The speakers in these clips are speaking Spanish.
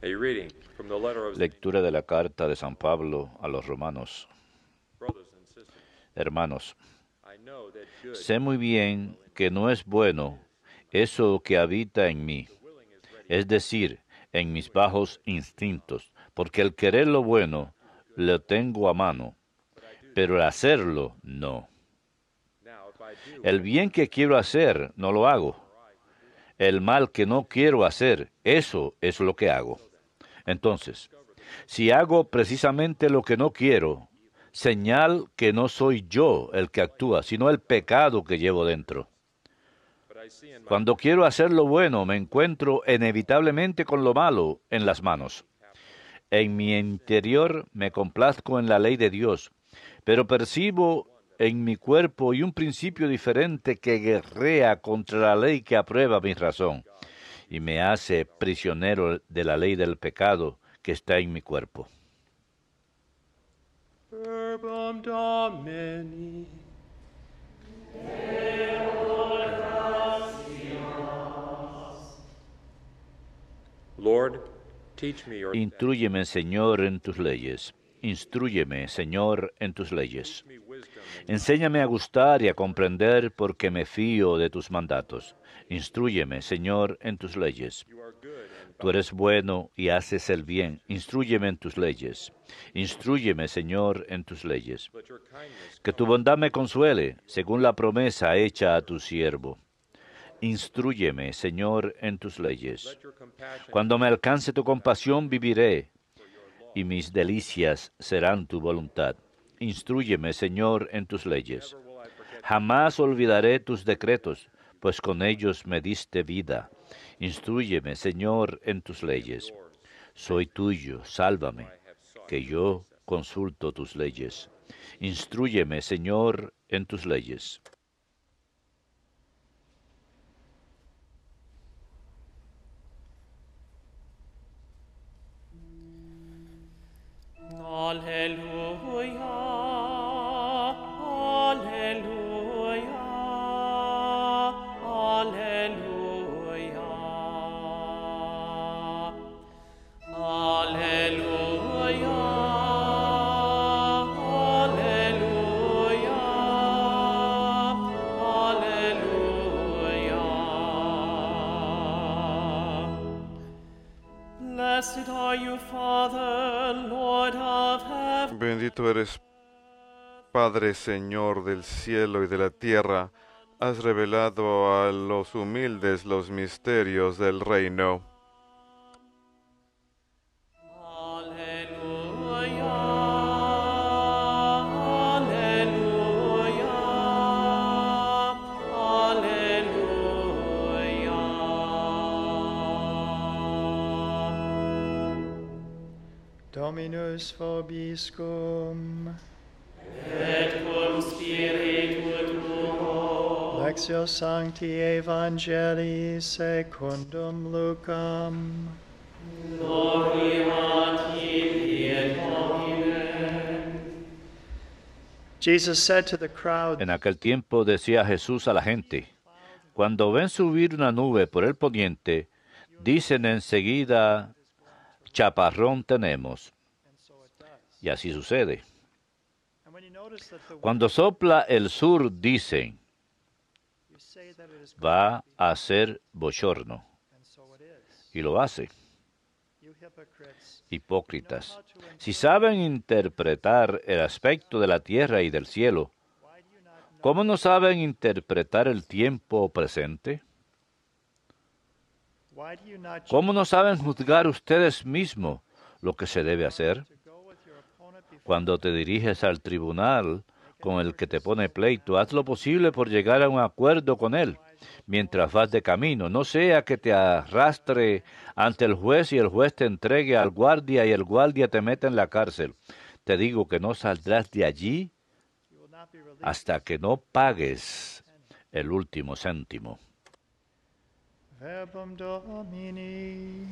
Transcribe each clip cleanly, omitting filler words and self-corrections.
A reading from the letter of Lectura de la carta de San Pablo a los romanos. brothers and sisters. Hermanos, I know that good sé muy bien que no es bueno eso que habita en mí, es decir, en mis bajos instintos, porque el querer lo bueno lo tengo a mano, pero el hacerlo no. now if I do El bien que quiero hacer no lo hago. El mal que no quiero hacer, eso es lo que hago. Entonces, si hago precisamente lo que no quiero, señal que no soy yo el que actúa, sino el pecado que llevo dentro. but I see in my Cuando quiero hacer lo bueno, me encuentro inevitablemente con lo malo en las manos. En mi interior me complazco en la ley de Dios, pero percibo en mi cuerpo y un principio diferente que guerrea contra la ley que aprueba mi razón y me hace prisionero de la ley del pecado que está en mi cuerpo. Verbum Domini. Lord, teach me your Instrúyeme, Señor, en tus leyes. Instrúyeme, Señor, en tus leyes. me wisdom and Enséñame a gustar y a comprender porque me fío de tus mandatos. Instrúyeme, Señor, en tus leyes. you are good and Tú eres bueno y haces el bien. Instrúyeme en tus leyes. Instrúyeme, Señor, en tus leyes. let your kindness Que tu bondad me consuele, según la promesa hecha a tu siervo. Instrúyeme, Señor, en tus leyes. let your compassion Cuando me alcance tu compasión, viviré, y mis delicias serán tu voluntad. Instrúyeme, Señor, en tus leyes. never will I forget Jamás olvidaré tus decretos, pues con ellos me diste vida. Instrúyeme, Señor, en tus leyes. yours. Soy tuyo, sálvame, I have sought que yo consulto tus leyes. Instrúyeme, Señor, en tus leyes. Alleluia. Alleluia. Alleluia. Alleluia. Alleluia. Blessed are you, Father, Lord of heaven. Bendito eres, Padre, Señor del cielo y de la tierra. Has revelado a los humildes los misterios del reino. Alleluia. Alleluia. Alleluia. Dominus vobiscum. Et cum spiritu tuo. Lectio Sancti Evangelii secundum Lucam. Gloria tibi, Domine. Jesus said to the crowd, En aquel tiempo decía Jesús a la gente, cuando ven subir una nube por el poniente, dicen enseguida, chaparrón tenemos. Y así sucede. and when you notice that the Cuando sopla el sur, dicen, you say that it is va a ser bochorno. and so it is. Y lo hace. You hypocrites, Hipócritas. Si saben interpretar el aspecto de la tierra y del cielo, why do you not know? ¿cómo no saben interpretar el tiempo presente? Why do you not ¿Cómo no saben juzgar ustedes mismos lo que se debe hacer? to go with your opponent before Cuando te diriges al tribunal con el que te pone pleito, haz lo posible por llegar a un acuerdo con él mientras vas de camino. No sea que te arrastre ante el juez y el juez te entregue al guardia y el guardia te meta en la cárcel. Te digo que no saldrás de allí you will not be released. hasta que no pagues el último céntimo. Verbum Domini.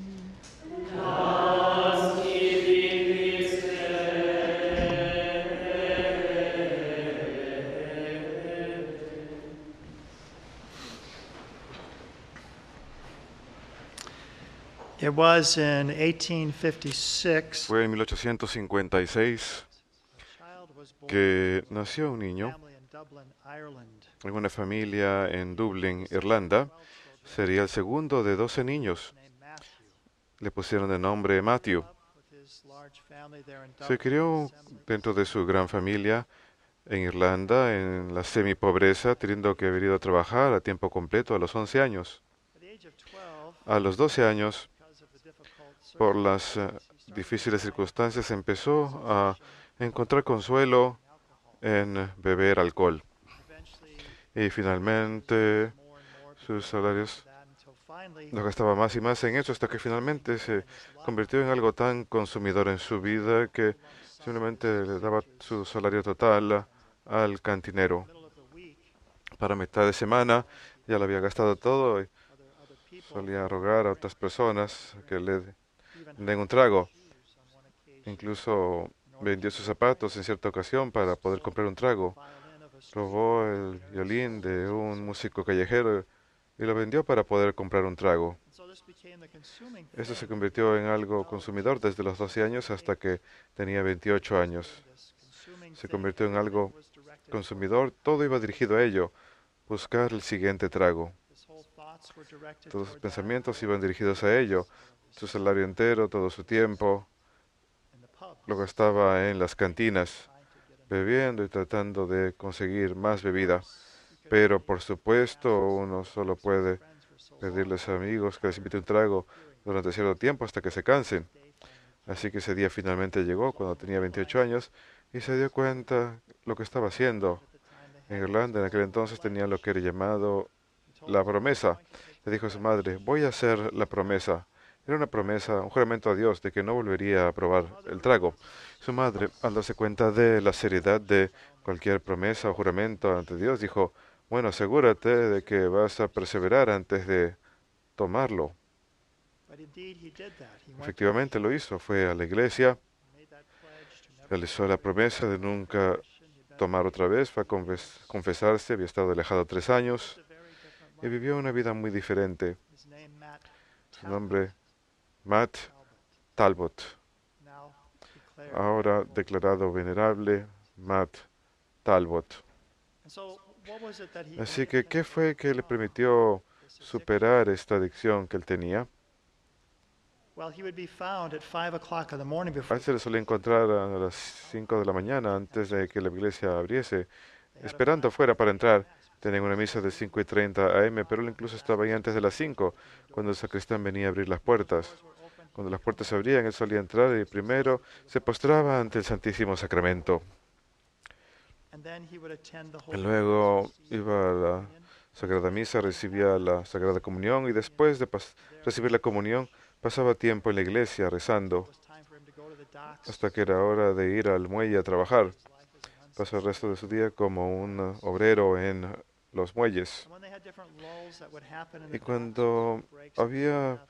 It was in 1856 Fue en 1856 child was born que nació un niño family in Dublin, Ireland. en una familia en Dublín, Irlanda. Sería el segundo de 12 niños. Named Matthew. Le pusieron de nombre Matthew. Up with his large family there in Se Dublin. crió Assembly. dentro de su gran familia en Irlanda, en la semipobreza, teniendo que haber ido a trabajar a tiempo completo a los 11 años. At the age of 12, A los 12 años, because of the difficult por las circumstances, he started difíciles to find circunstancias, empezó a encontrar consuelo en beber alcohol. eventually Y finalmente more and more sus salarios that until finally lo gastaba más y más en eso hasta que finalmente se convirtió en algo tan consumidor en su vida que simplemente le daba su salario total al cantinero. middle of the week, Para mitad de semana ya lo había gastado todo y other people solía rogar a otras personas que le even den un trago. shoes on one occasion, Incluso vendió sus zapatos en cierta ocasión para poder comprar un trago. violin of a street Robó el violín de un músico callejero y lo vendió para poder comprar un trago. so this became the consuming Eso se thing. convirtió en algo consumidor desde los 12 años hasta que tenía 28 años. This consuming Se thing convirtió en algo was directed consumidor, todo iba dirigido a ello, buscar el siguiente trago. his whole thoughts were directed Todos sus toward that pensamientos iban dirigidos a ello. Su salario entero, todo su tiempo, in the pub, lo gastaba en las cantinas, trying to get bebiendo y tratando de conseguir más bebida. Pero por supuesto, uno solo puede friends for so long, pedirles a amigos que les invite un trago durante cierto tiempo hasta que se cansen. Así que ese día finalmente llegó cuando tenía 28 años y se dio cuenta lo que estaba haciendo. En Irlanda en aquel entonces tenían lo que era llamado la promesa. Le dijo a su madre, voy a hacer la promesa. Era una promesa, un juramento a Dios de que no volvería a probar el trago. Su madre, al darse cuenta de la seriedad de cualquier promesa o juramento ante Dios, dijo, bueno, asegúrate de que vas a perseverar antes de tomarlo. but indeed he did that. He went Efectivamente lo hizo, fue a la iglesia, made that pledge to never realizó la promesa de nunca tomar otra vez, fue a confesarse, había estado alejado 3 años lived a very different y life. vivió una vida muy diferente. His name Matt Su nombre, Matt Talbot, now declared. ahora declarado venerable Matt Talbot. And so what was it that he Así made que, him ¿qué fue que le permitió this addiction? superar esta adicción que él tenía? Well, he would be found at 5 o'clock in the morning A before veces le solía encontrar a las 5 de la mañana antes de que la iglesia abriese, they had a esperando 5 afuera para entrar. mass. Tenían una misa de 5:30 AM, pero él incluso estaba ahí antes de las 5, cuando el sacristán venía a abrir las puertas. Doors were open. Cuando las puertas se abrían, él solía entrar y primero se postraba ante el Santísimo Sacramento. And then he would attend the Y Holy luego Mass, receive iba a la communion, Sagrada Misa, recibía la Sagrada Comunión y después de recibir la comunión pasaba tiempo en la iglesia rezando it was time for him to go to the docks. hasta que era hora de ir al muelle a trabajar. His life as an unsaved. Pasó el resto de su día como un obrero en los muelles. And when they had different lulls that would happen in Y the docks, cuando breaks, había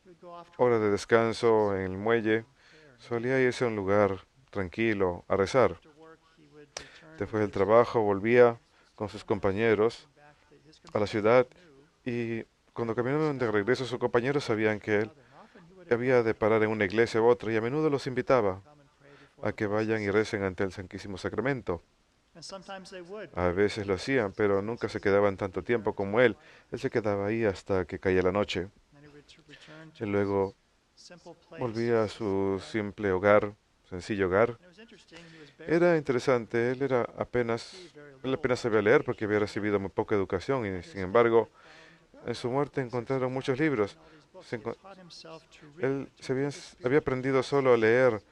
he would go off to hora de descanso en el muelle, prayer. solía irse a un lugar tranquilo a rezar. After work, he would return to Después del his trabajo volvía con sus compañeros come back to his a la companions ciudad knew y cuando caminaban de regreso sus compañeros sabían que él other. And often he would había de parar en una iglesia u otra y a menudo los invitaba come and pray before a que vayan y recen ante el Santísimo Sacramento. And sometimes they would. A veces lo hacían, pero nunca se quedaban tanto tiempo como él. Él se quedaba ahí hasta que caía la noche. And he would return Y to luego his simple place. volvía a su simple hogar, sencillo hogar. And it was interesting. He was barely Era interesante, él apenas sabía leer porque había recibido muy poca educación y sin embargo en su muerte encontraron muchos libros. Se He encon- taught himself to read, Él to se había, read the había aprendido solo a leer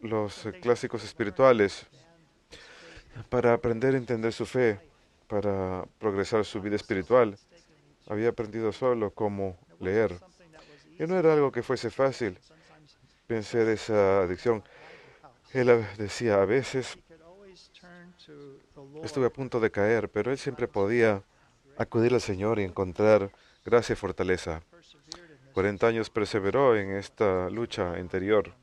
los clásicos espirituales para aprender a entender su fe, para progresar su vida espiritual. Había aprendido solo cómo leer. something that was Y easy. no era algo que fuese fácil Sometimes vencer esa adicción. Él decía, a veces he could always turn to the Lord. estuve a punto de caer, pero él siempre podía acudir al Señor y encontrar gracia y fortaleza. Persevered in this 40 años perseveró en esta lucha interior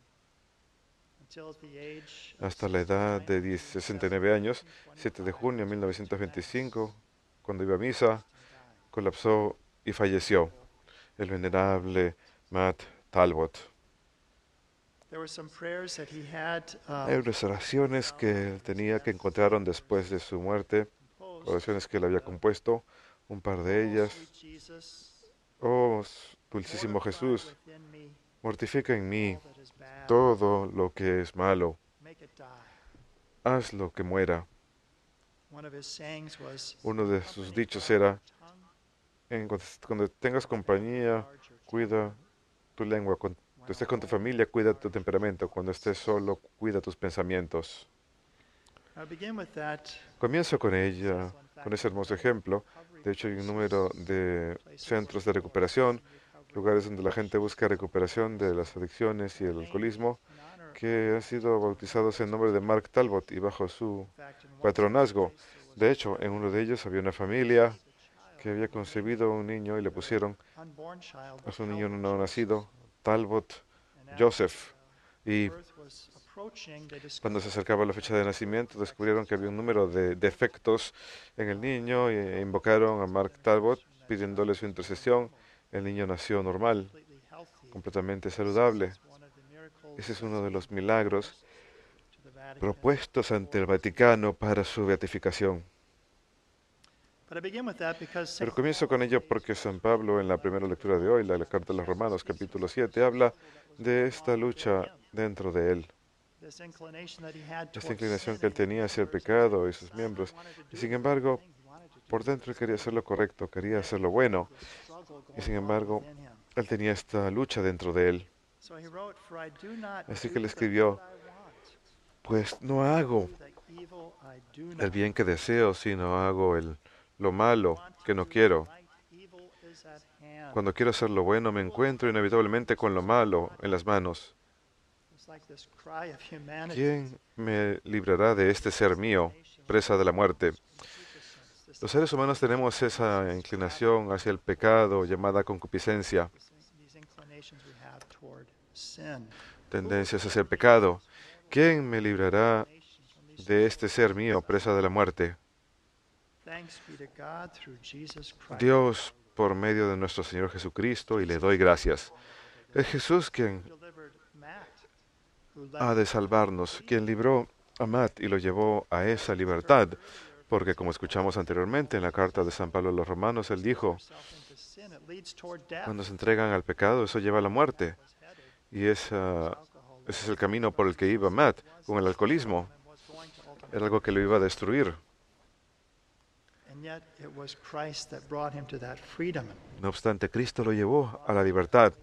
until at the age of hasta la edad de 69, 69 años, 7 de junio de 1925, cuando iba a misa, colapsó y falleció. El venerable Matt Talbot. There were some prayers that he had Hay unas oraciones que él tenía que encontraron después de su muerte, oraciones que él había compuesto, un par de ellas. Sweet Jesus, Oh, dulcísimo Jesús, within me mortifica en mí all that is bad, todo lo que es malo, make it die. haz lo que muera. One of his sayings was, Uno de sus dichos era, cuando tengas compañía, cuida tu lengua. Cuando estés con tu familia, cuida tu temperamento. Cuando estés solo, cuida tus pensamientos. I'll begin with that. Comienzo con ella, con ese hermoso ejemplo. De hecho, hay un número de centros de recuperación, lugares donde la gente busca recuperación de las adicciones y el alcoholismo, que han sido bautizados en nombre de Mark Talbot y bajo su patronazgo. De hecho, en uno de ellos había una familia que había concebido un niño y le pusieron Unborn child a su niño no nacido Talbot Joseph. Y birth was approaching, they discovered cuando se acercaba la fecha de nacimiento, descubrieron que había un número de defectos en el niño e invocaron a Mark Talbot pidiéndole su intercesión. El niño nació normal, completely healthy. completamente saludable. It's one of the miracles Ese es uno de los milagros to the Vatican. propuestos ante el Vaticano para su beatificación. But I begin with that because Pero comienzo con ello porque San Pablo en la primera lectura de hoy, la carta a los Romanos, capítulo 7, habla de esta lucha dentro de él, this inclination that he had esta towards inclinación sin que él tenía hacia el pecado y sus miembros. Y sin embargo, por dentro él quería hacer lo correcto, quería hacer lo bueno. Y sin embargo, él tenía esta lucha dentro de él. Así que le escribió, pues no hago el bien que deseo, sino hago lo malo que no quiero. Cuando quiero hacer lo bueno, me encuentro inevitablemente con lo malo en las manos. ¿Quién me librará de este ser mío, presa de la muerte? Los seres humanos tenemos esa inclinación hacia el pecado llamada concupiscencia, tendencias hacia el pecado. ¿Quién me librará de este ser mío, presa de la muerte? Dios, por medio de nuestro Señor Jesucristo, y le doy gracias. Es Jesús quien ha de salvarnos, quien libró a Matt y lo llevó a esa libertad, porque como escuchamos anteriormente en la carta de San Pablo a los Romanos, él dijo, cuando se entregan al pecado, eso lleva a la muerte. Y ese es el camino por el que iba Matt con el alcoholismo. Era algo que lo iba a destruir. No obstante, Cristo lo llevó a la libertad.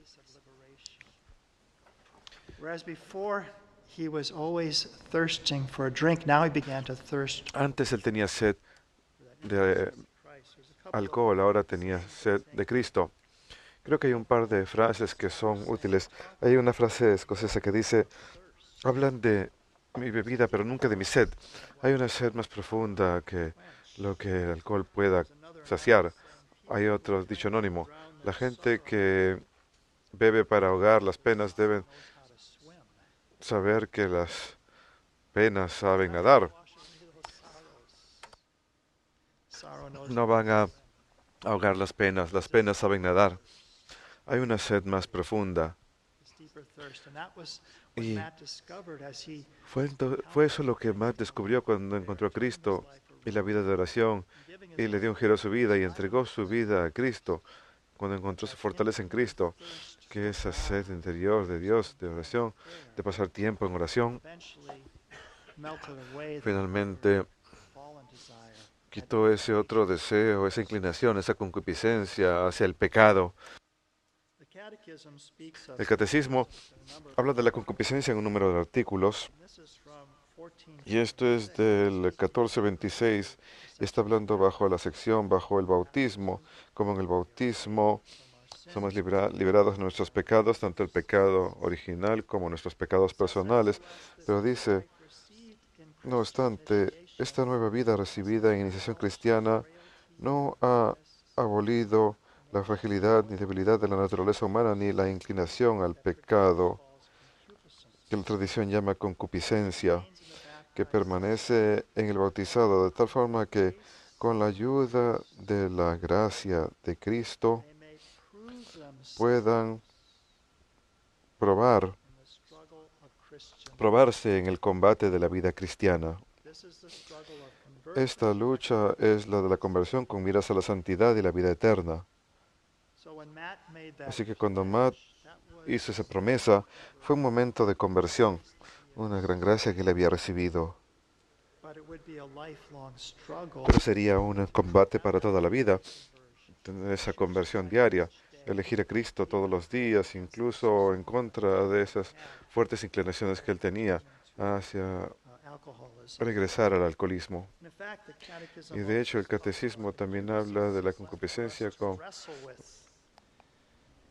Antes él tenía sed de alcohol, ahora tenía sed de Cristo. Creo que hay un par de frases que son útiles. Hay una frase escocesa que dice, hablan de mi bebida, pero nunca de mi sed. Hay una sed más profunda que lo que el alcohol pueda saciar. Hay otro dicho anónimo. La gente que bebe para ahogar las penas deben saber que las penas saben nadar. No van a ahogar las penas saben nadar. Hay una sed más profunda. Y fue eso lo que Matt descubrió cuando encontró a Cristo y la vida de oración, y le dio un giro a su vida y entregó su vida a Cristo, cuando encontró su fortaleza en Cristo, que esa sed interior de Dios, de oración, de pasar tiempo en oración, finalmente quitó ese otro deseo, esa inclinación, esa concupiscencia hacia el pecado. El catecismo habla de la concupiscencia en un número de artículos, y esto es del 1426, y está hablando bajo la sección, bajo el bautismo, como en el bautismo somos liberados de nuestros pecados, tanto el pecado original como nuestros pecados personales, pero dice, no obstante, esta nueva vida recibida en iniciación cristiana no ha abolido la fragilidad ni debilidad de la naturaleza humana ni la inclinación al pecado, que la tradición llama concupiscencia, que permanece en el bautizado, de tal forma que con la ayuda de la gracia de Cristo puedan probar, in the struggle of Christian. probarse en el combate de la vida cristiana. This is the struggle of conversion. Esta lucha es la de la conversión con miras a la santidad y la vida eterna. So when Matt made that Así que cuando Matt that was hizo esa promesa, fue un momento de conversión, una gran gracia que le había recibido. but it would be a lifelong struggle. Pero sería un combate para toda la vida, tener esa conversión diaria, elegir a Cristo todos los días, incluso en contra de esas fuertes inclinaciones que él tenía hacia Alcoholism. regresar al alcoholismo. And in fact, the Catechism Y de hecho el catecismo también habla de la concupiscencia con wrestle with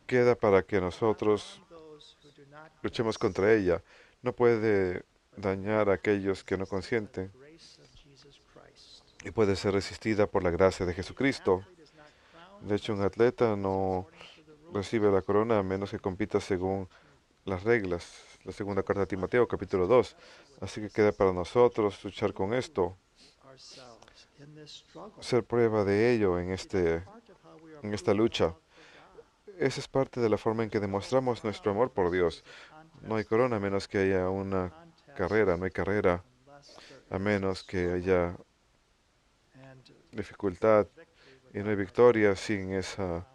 queda para que nosotros those who do not luchemos contra ella. No puede dañar a aquellos que no consienten grace of Jesus Christ. y puede ser resistida por la gracia de Jesucristo. Athlete is not crowned De hecho, un atleta no recibe la corona a menos que compita según las reglas. La segunda carta de Timoteo, capítulo 2. Así que queda para nosotros luchar con esto, ourselves in this struggle. ser prueba de ello en Part of how we are esta lucha. Esa es parte de la forma en que demostramos nuestro amor por Dios. No hay corona a menos que haya una carrera, no hay carrera unless there a menos que haya and dificultad y no hay victoria sin esa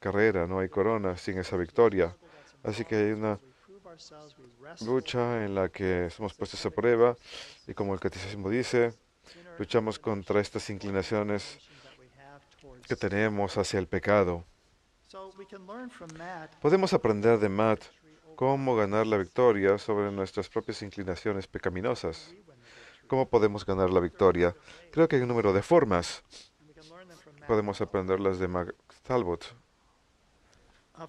carrera, no hay corona sin esa victoria. Así que hay una we prove ourselves, we wrestle lucha en la que somos puestos a prueba y como el catecismo dice, luchamos contra estas inclinaciones that we have towards. que tenemos hacia el pecado. So we can learn from Matt Podemos aprender de Matt cómo ganar la victoria sobre nuestras propias inclinaciones pecaminosas. ¿Cómo podemos ganar la victoria? Creo que hay un número de formas. and we can learn them from Matt. Podemos aprenderlas de Matt Talbot.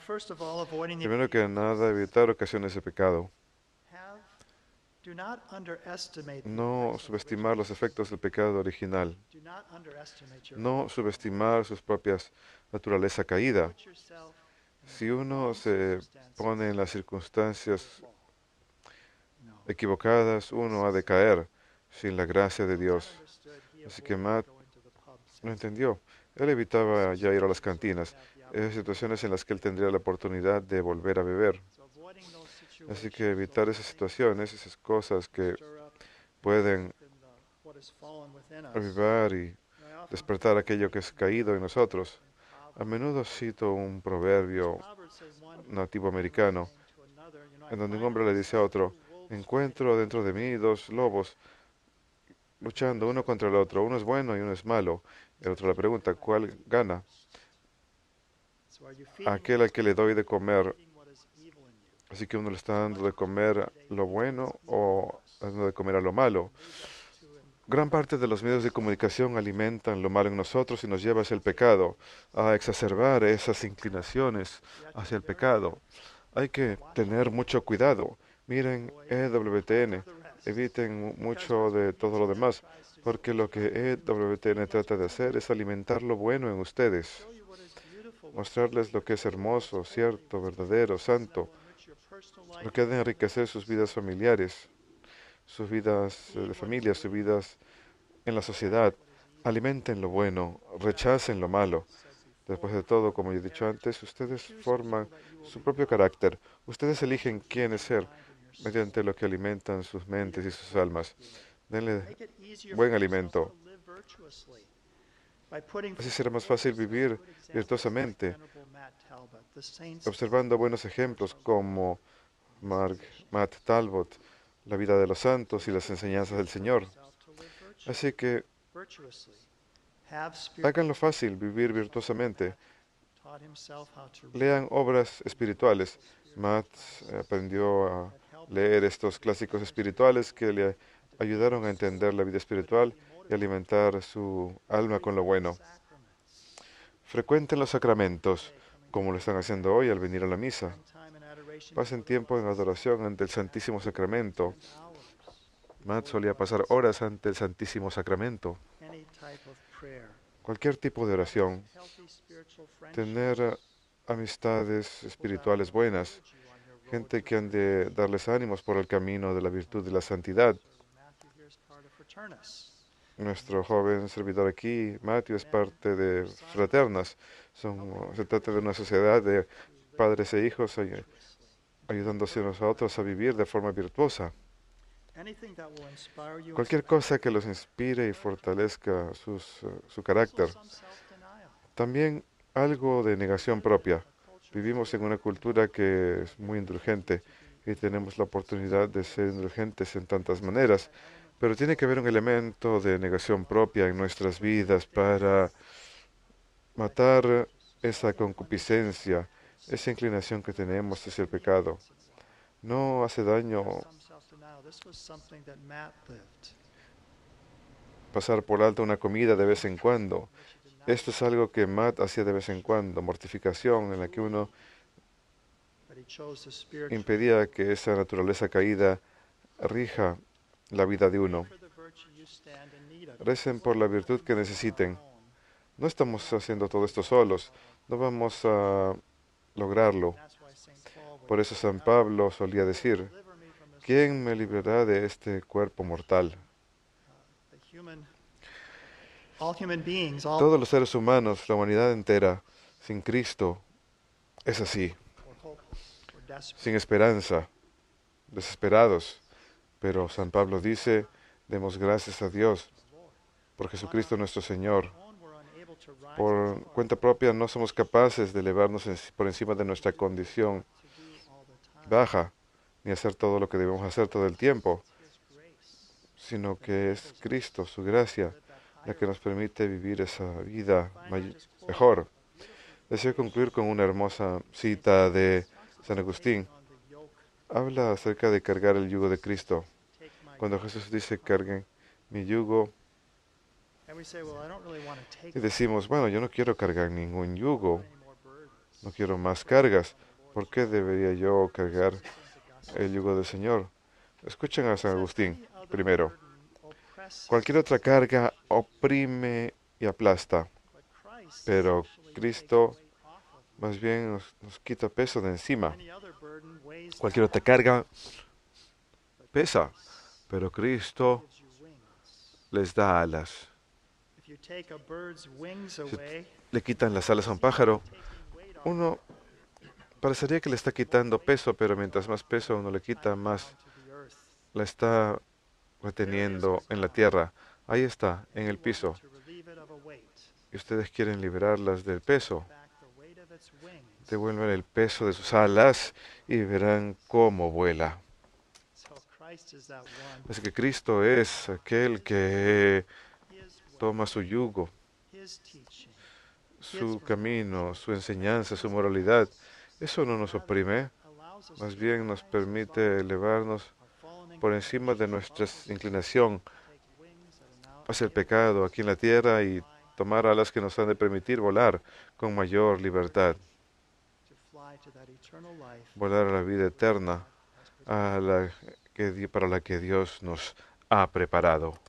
First of all, avoiding the Primero que nada, evitar ocasiones de pecado. do not underestimate the No effects of subestimar los efectos del pecado original. do not underestimate your No subestimar sus propias naturaleza caída. put yourself Si uno se pone en las circunstancias no. equivocadas, uno ha de caer sin la gracia de Dios. Understood, he Así que avoided Matt going to the pubs. lo entendió. Él evitaba ya ir a las cantinas. Esas situaciones en las que él tendría la oportunidad de volver a beber. So avoiding those Así situations, que evitar esas situaciones, esas cosas que stir up pueden in what has fallen within us. avivar y I often despertar aquello que es caído en nosotros. A menudo cito un proverbio Proverbs say one nativo americano to another, en donde un hombre le dice a otro, encuentro dentro de mí dos lobos luchando uno contra el otro, uno es bueno y uno es malo. El otro le pregunta, ¿cuál gana? so are you feeding Aquel al que le doy de comer. what is evil in you? Así que uno le está dando de comer lo bueno o dando de comer a lo malo. Gran parte de los medios de comunicación alimentan lo malo en nosotros y nos lleva hacia el pecado, a exacerbar esas inclinaciones hacia el pecado. Hay que tener mucho cuidado. Miren EWTN, eviten mucho de todo lo demás, porque lo que EWTN trata de hacer es alimentar lo bueno en ustedes, Show you what is beautiful, mostrarles lo que es hermoso, cierto, verdadero, santo, enrich your personal life, lo que ha de enriquecer sus vidas familiares, sus vidas de familia, sus vidas en la sociedad. Alimenten lo bueno, rechacen lo malo. Después de todo, como yo he dicho antes, ustedes forman su propio carácter. Ustedes eligen quiénes ser mediante lo que alimentan sus mentes y sus almas. Denle make it easier buen for yourself alimento. to live virtuously by putting Así será más fácil vivir good examples like virtuosamente, Venerable Matt Talbot, the saints observando buenos ejemplos como Matt Talbot, la vida de los santos y las enseñanzas del Señor. himself to live Así que virtuously. Have háganlo fácil vivir virtuosamente. taught himself how to read, Lean obras espirituales. Matt aprendió a leer estos clásicos espirituales que le ayudaron a entender la vida espiritual y alimentar su alma con lo bueno. sacraments, Frecuenten los sacramentos, como lo están haciendo hoy al venir a la misa. time in adoration Pasen tiempo en adoración ante el Santísimo Sacramento. hours, Matt solía pasar horas ante el Santísimo Sacramento. any type of prayer, Cualquier tipo de oración. healthy spiritual friendships, Tener amistades espirituales buenas. Gente que han de darles ánimos por el camino de la virtud y la santidad. Matthew here is part of Fraternus. Nuestro joven servidor aquí, Matthew, es parte de Fraternas. Se trata de una sociedad de padres e hijos ayudándose unos a otros a vivir de forma virtuosa. Anything that will inspire you and Cualquier cosa que los inspire y fortalezca su carácter. some self-denial. También algo de negación propia. Vivimos en una cultura que es muy indulgente y tenemos la oportunidad de ser indulgentes en tantas maneras, pero tiene que haber un elemento de negación propia en nuestras vidas para matar esa concupiscencia, esa inclinación que tenemos hacia el pecado. No hace daño Some self-denial. This was something that Matt lived. pasar por alto una comida de vez en cuando. Esto es algo que Matt hacía de vez en cuando, mortificación en la que uno But he chose the spirit impedía que esa naturaleza caída rija la vida de uno. for the virtue you stand in need of. Recen por la virtud que necesiten. No estamos haciendo todo esto solos, no vamos a lograrlo. That's why St. Paul would Por eso San Pablo solía decir, deliver me from this. ¿quién me librará de este cuerpo mortal? All human beings, all Todos los seres humanos, la humanidad entera, sin Cristo, es así, for hope, we're desperate. sin esperanza, desesperados. Pero San Pablo dice, demos gracias a Dios por Jesucristo nuestro Señor. Alone we're unable to rise Por cuenta propia no somos capaces de elevarnos por encima de nuestra condición to do all the time. baja, ni hacer todo lo que debemos hacer todo el tiempo, His grace sino que es Cristo, su gracia, la que nos permite vivir esa vida mejor. Deseo concluir con una hermosa cita de San Agustín. on the yoke. Habla acerca de cargar el yugo de Cristo. Take my Cuando Jesús dice, carguen mi yugo, and we say, well, I don't really want to take y decimos, bueno, yo no quiero cargar ningún yugo, any more burdens. no quiero más cargas. ¿Por qué debería yo cargar el yugo del Señor? Escuchen a San Agustín primero. Cualquier otra carga oprime y aplasta, pero Cristo más bien nos quita peso de encima. Cualquier otra carga pesa, pero Cristo les da alas. Le quitan las alas a un pájaro. Uno parecería que le está quitando peso, pero mientras más peso uno le quita, más la está reteniendo en la tierra. Ahí está, en el piso. Y ustedes quieren liberarlas del peso. Devuelven el peso de sus alas y verán cómo vuela. Así que Cristo es aquel que toma su yugo, su camino, su enseñanza, su moralidad. Eso no nos oprime, más bien nos permite elevarnos por encima de nuestra inclinación hacia el pecado aquí en la tierra y tomar alas que nos han de permitir volar con mayor libertad, volar a la vida eterna para la que Dios nos ha preparado.